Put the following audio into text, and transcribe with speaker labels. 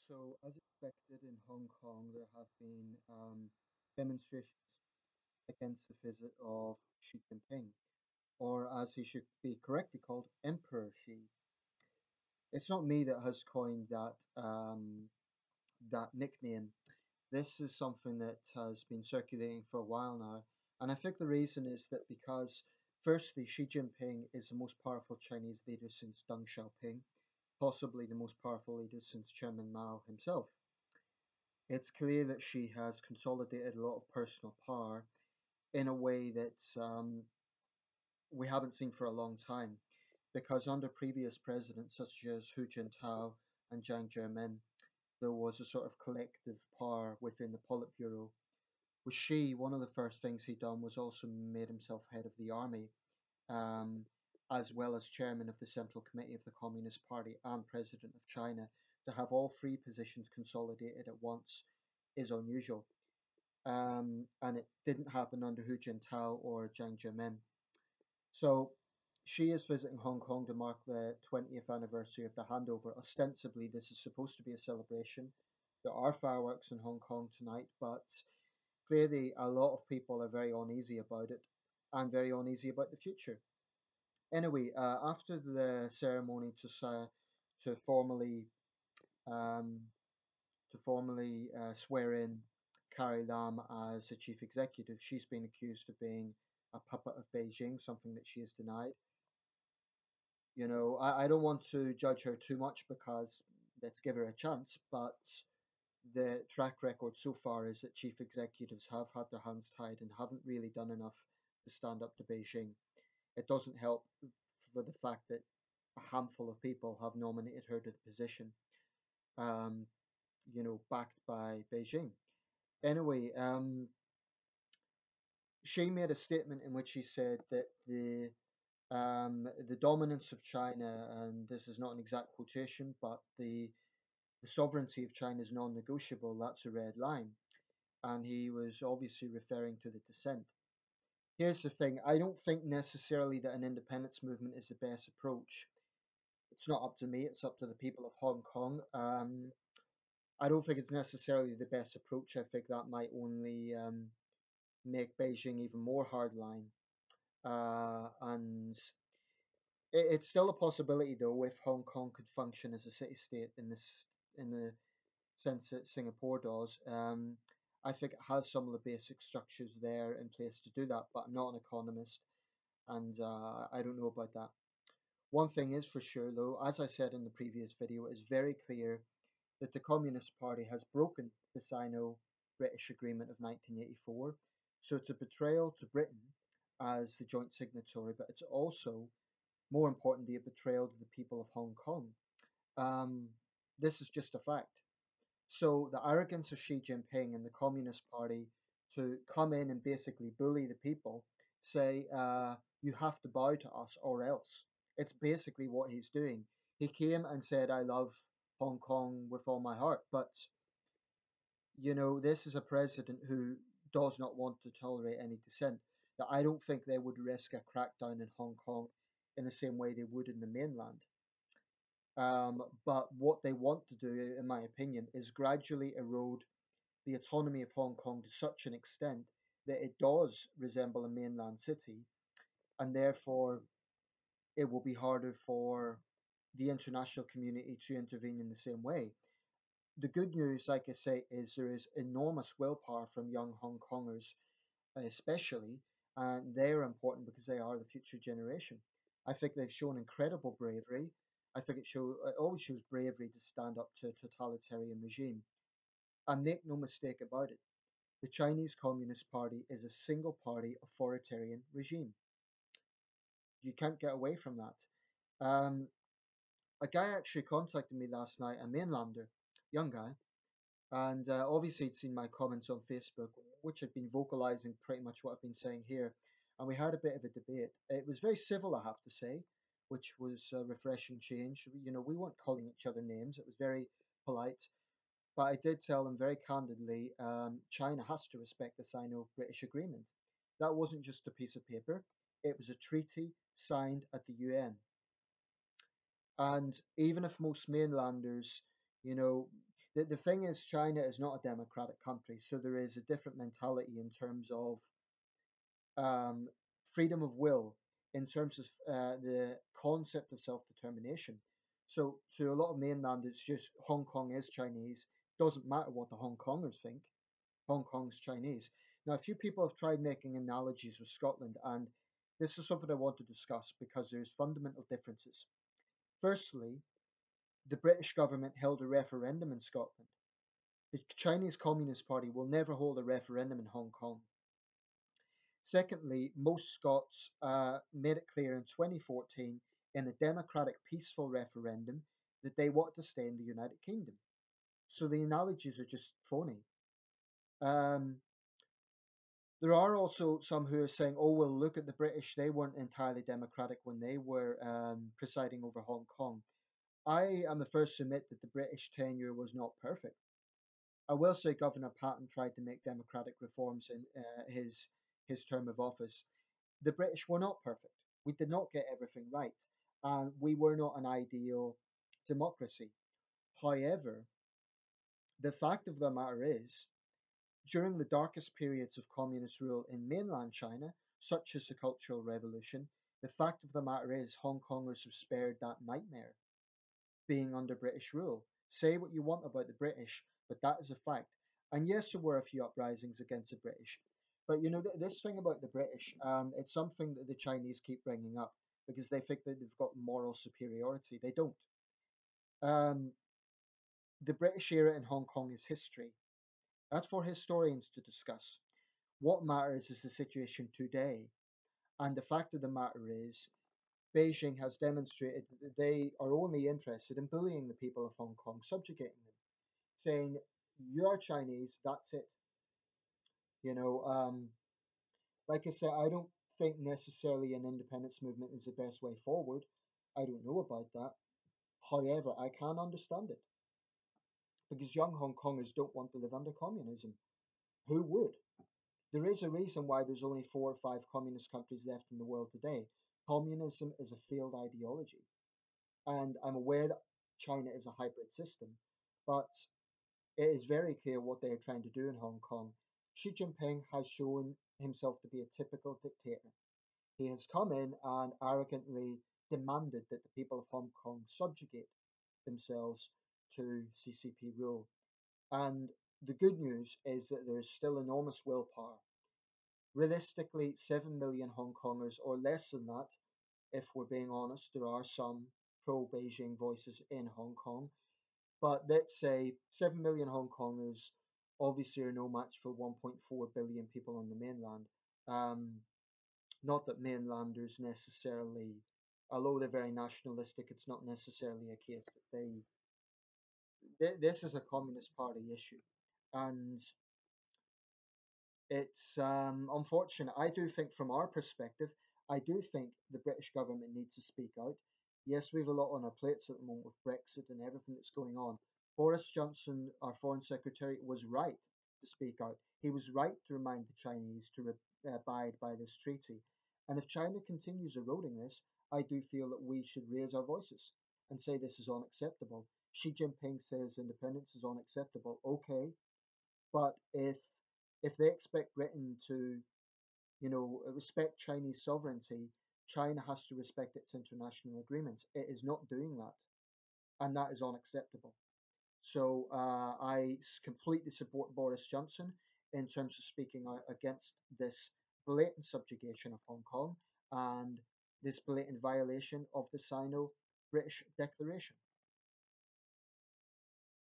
Speaker 1: So, as expected in Hong Kong, there have been demonstrations against the visit of Xi Jinping, or as he should be correctly called, Emperor Xi. It's not me that has coined that nickname. This is something that has been circulating for a while now, and I think the reason is that because, firstly, Xi Jinping is the most powerful Chinese leader since Deng Xiaoping, possibly the most powerful leader since Chairman Mao himself. It's clear that she has consolidated a lot of personal power in a way that we haven't seen for a long time. Because under previous presidents such as Hu Jintao and Jiang Zemin, there was a sort of collective power within the Politburo. With Xi, one of the first things he done was also made himself head of the army, um, as well as chairman of the Central Committee of the Communist Party and president of China. To have all three positions consolidated at once is unusual. And it didn't happen under Hu Jintao or Jiang Zemin. So she is visiting Hong Kong to mark the 20th anniversary of the handover. Ostensibly, this is supposed to be a celebration. There are fireworks in Hong Kong tonight, but clearly a lot of people are very uneasy about it and very uneasy about the future. Anyway, after the ceremony to formally um, swear in Carrie Lam as the chief executive. She's been accused of being a puppet of Beijing, something that she has denied. I don't want to judge her too much because let's give her a chance, but the track record so far is that chief executives have had their hands tied and haven't really done enough to stand up to Beijing. It doesn't help for the fact that a handful of people have nominated her to the position, um, backed by Beijing. Anyway, she made a statement in which she said that the dominance of China, and this is not an exact quotation, but the sovereignty of China is non-negotiable. That's a red line, and he was obviously referring to the dissent. Here's the thing: I don't think necessarily that an independence movement is the best approach. It's not up to me; it's up to the people of Hong Kong. I don't think it's necessarily the best approach. I think that might only make Beijing even more hardline. And it's still a possibility, though, if Hong Kong could function as a city-state in the sense that Singapore does. I think it has some of the basic structures there in place to do that, but I'm not an economist, and I don't know about that. One thing is for sure, though, as I said in the previous video, it is very clear that the Communist Party has broken the Sino-British Agreement of 1984. So it's a betrayal to Britain as the joint signatory, but it's also, more importantly, a betrayal to the people of Hong Kong. Um, this is just a fact. So the arrogance of Xi Jinping and the Communist Party to come in and basically bully the people, say, you have to bow to us or else. It's basically what he's doing. He came and said, I love Hong Kong with all my heart. But, this is a president who does not want to tolerate any dissent. Now, I don't think they would risk a crackdown in Hong Kong in the same way they would in the mainland. But what they want to do, in my opinion, is gradually erode the autonomy of Hong Kong to such an extent that it does resemble a mainland city, and therefore it will be harder for the international community to intervene in the same way. The good news, like I say, is there is enormous willpower from young Hong Kongers, especially, and they are important because they are the future generation. I think they've shown incredible bravery. I think it always shows bravery to stand up to a totalitarian regime. And make no mistake about it, the Chinese Communist Party is a single party authoritarian regime. You can't get away from that. Um, a guy actually contacted me last night, a mainlander, young guy, and obviously he'd seen my comments on Facebook, which had been vocalizing pretty much what I've been saying here. And we had a bit of a debate. It was very civil, I have to say, which was a refreshing change. We weren't calling each other names. It was very polite. But I did tell him very candidly, China has to respect the Sino-British Agreement. That wasn't just a piece of paper. It was a treaty signed at the UN. And even if most mainlanders, you know, The thing is, China is not a democratic country, so there is a different mentality in terms of um, freedom of will, in terms of the concept of self determination. So, to a lot of mainland, it's just Hong Kong is Chinese. Doesn't matter what the Hong Kongers think. Hong Kong's Chinese. Now, a few people have tried making analogies with Scotland, and this is something I want to discuss because there's fundamental differences. Firstly, the British government held a referendum in Scotland. The Chinese Communist Party will never hold a referendum in Hong Kong. Secondly, most Scots made it clear in 2014 in a democratic, peaceful referendum that they want to stay in the United Kingdom. So the analogies are just phony. Um, there are also some who are saying, oh, well, look at the British. They weren't entirely democratic when they were presiding over Hong Kong. I am the first to admit that the British tenure was not perfect. I will say Governor Patton tried to make democratic reforms in his term of office. The British were not perfect. We did not get everything right, and we were not an ideal democracy. However, the fact of the matter is, during the darkest periods of communist rule in mainland China, such as the Cultural Revolution, the fact of the matter is Hong Kongers were spared that nightmare, being under British rule. Say what you want about the British, but that is a fact. And yes, there were a few uprisings against the British. But you know, this thing about the British, it's something that the Chinese keep bringing up because they think that they've got moral superiority. They don't. Um, the British era in Hong Kong is history. That's for historians to discuss. What matters is the situation today. And the fact of the matter is, Beijing has demonstrated that they are only interested in bullying the people of Hong Kong, subjugating them, saying, you're Chinese, that's it. You know, like I said, I don't think necessarily an independence movement is the best way forward. I don't know about that. However, I can understand it because young Hong Kongers don't want to live under communism. Who would? There is a reason why there's only 4 or 5 communist countries left in the world today. Communism is a failed ideology. And I'm aware that China is a hybrid system, but it is very clear what they are trying to do in Hong Kong. Xi Jinping has shown himself to be a typical dictator. He has come in and arrogantly demanded that the people of Hong Kong subjugate themselves to CCP rule. And the good news is that there is still enormous willpower. Realistically, 7 million Hong Kongers, or less than that, if we're being honest, there are some pro Beijing voices in Hong Kong. But let's say 7 million Hong Kongers obviously are no match for 1.4 billion people on the mainland. Um, Not that mainlanders necessarily, although they're very nationalistic, it's not necessarily a case that this is a Communist Party issue. And it's unfortunate. I do think, from our perspective, I do think the British government needs to speak out. Yes, we have a lot on our plates at the moment with Brexit and everything that's going on. Boris Johnson, our Foreign Secretary, was right to speak out. He was right to remind the Chinese to abide by this treaty. And if China continues eroding this, I do feel that we should raise our voices and say this is unacceptable. Xi Jinping says independence is unacceptable. Okay, but if they expect Britain to, respect Chinese sovereignty, China has to respect its international agreements. It is not doing that, and that is unacceptable. So I completely support Boris Johnson in terms of speaking out against this blatant subjugation of Hong Kong and this blatant violation of the Sino-British Declaration.